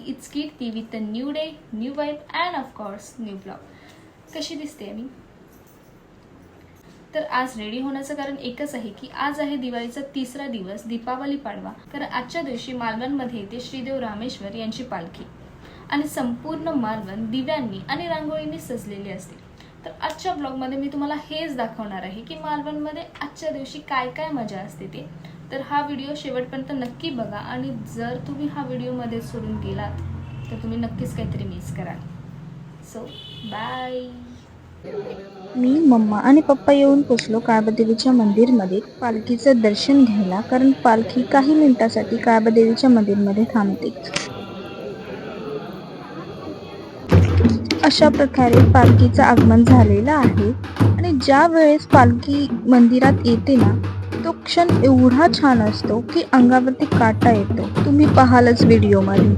It's Kirti with a new day, new vibe and of course new blog. कशी दिसते मी? तर आज रेडी होण्याचं कारण एकच आहे की आज आहे दिवाळीचा तिसरा दिवस, दीपावली पाडवा. कारण आजच्या दिवशी मालवणमध्ये येते श्रीदेव रामेश्वर यांची पालखी आणि संपूर्ण मालवण दिव्यांनी आणि रांगोळींनी सजलेली असते. तर आजच्या ब्लॉगमध्ये मी तुम्हाला हेच दाखवणार आहे की मालवणमध्ये आजच्या दिवशी काय काय मजा असते ते. तर हा व्हिडिओ शेवटपर्यंत नक्की बघा आणि जर तुम्ही हा व्हिडिओमध्ये सोडून गेलात तर तुम्ही नक्कीच काहीतरी मिस कराल. So bye. मी, मम्मा आणि पप्पा येऊन पोचलो काळबादेवीच्या मंदिरमध्ये पालखीचं दर्शन घ्यायला, कारण पालखी काही मिनिटासाठी काळबादेवीच्या मंदिरमध्ये थांबते. अशा प्रकारे पालखीचं आगमन झालेलं आहे आणि ज्या वेळेस पालखी मंदिरात येते ना, तो क्षण एवढा छान असतो की अंगावरती काटा येतो. तुम्ही पाहालच व्हिडिओमध्ये.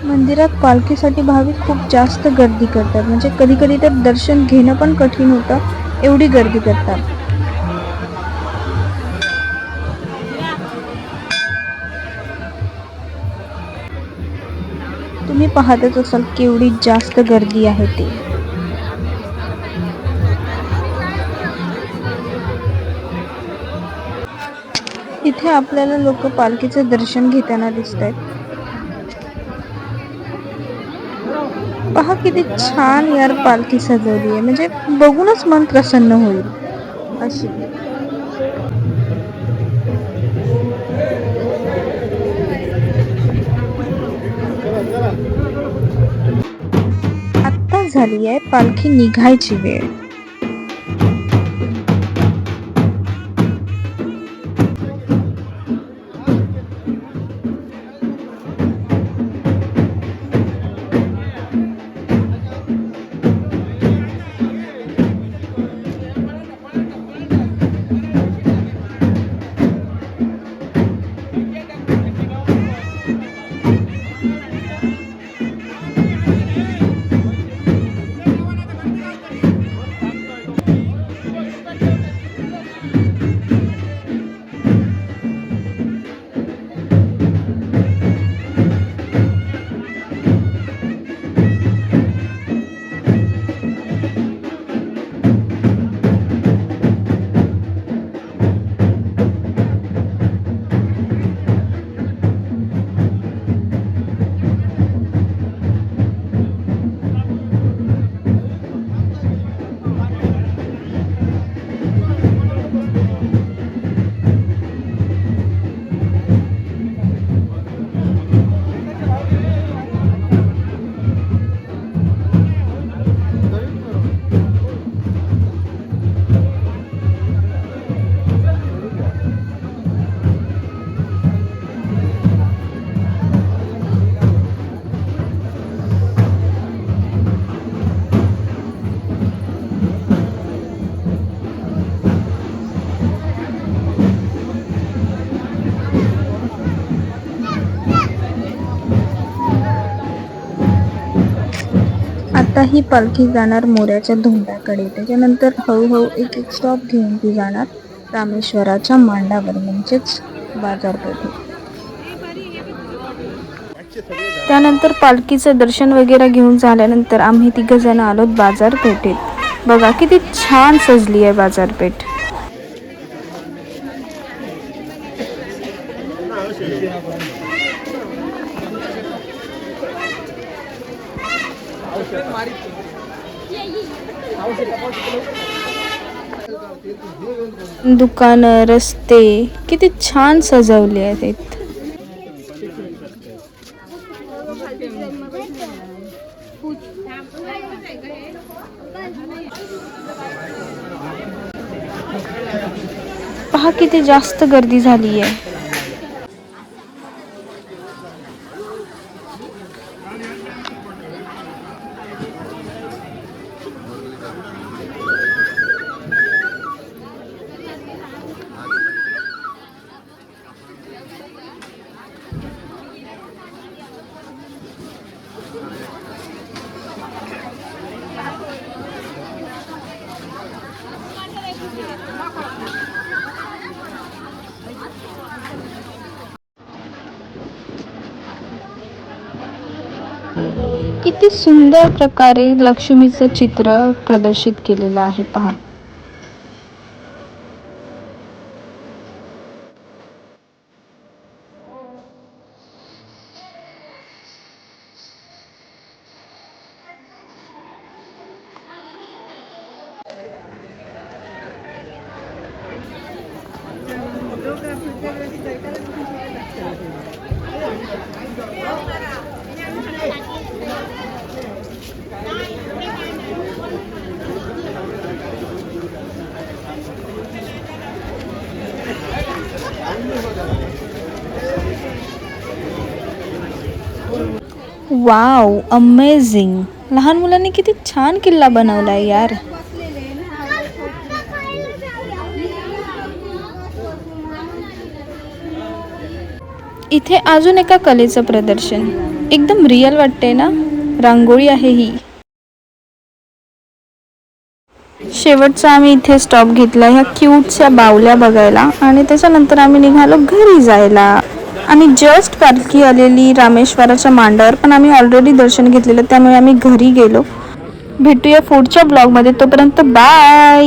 मंदिरात पालखीसाठी भाविक खूप जास्त गर्दी करतात. म्हणजे कधी कधी तर दर्शन घेणं पण कठीण होतं, एवढी गर्दी करतात. तुम्ही पाहतच असाल केवढी जास्त गर्दी आहे ते. इथे आपल्याला लोक पालखीचं दर्शन घेताना दिसत आहेत. पहा किती छान यार पालखी सजवली आहे, म्हणजे बघूनच मन प्रसन्न होईल अशी. आता झाली आहे पालखी निघायची वेळ. आता ही पालखी जाणार मोऱ्याच्या धोंड्याकडे. त्याच्यानंतर हळूहळू एक एक स्टॉप घेऊन ती जाणार रामेश्वराच्या मांडावर म्हणजेच बाजारपेठेत. त्यानंतर पालखीचं दर्शन वगैरे घेऊन झाल्यानंतर आम्ही 3 जण आलोत बाजारपेठेत. बघा किती छान सजली आहे बाजारपेठ. दुकानं, रस्ते किती छान सजवले आहेत. पहा किती जास्त गर्दी झाली आहे. किती सुंदर प्रकारे लक्ष्मीचं चित्र प्रदर्शित केलेलं आहे पहा. Wow, amazing. लहान मुलांनी किती छान किल्ला बनवलाय यार. इथे अजून एका कलेचं प्रदर्शन एकदम रिअल वाटते ना. रांगोळी आहे ही. शेवटचा आम्ही इथे स्टॉप घेतला ह्या क्यूटच्या बावल्या बघायला आणि त्याच्यानंतर आम्ही निघालो घरी जायला. आणि जस्ट पालखी आलेली रामेश्वराच्या मांडावर पण आम्ही ऑलरेडी दर्शन घेतलेलं, त्यामुळे आम्ही घरी गेलो. भेटूया पुढच्या ब्लॉगमध्ये. तोपर्यंत बाय.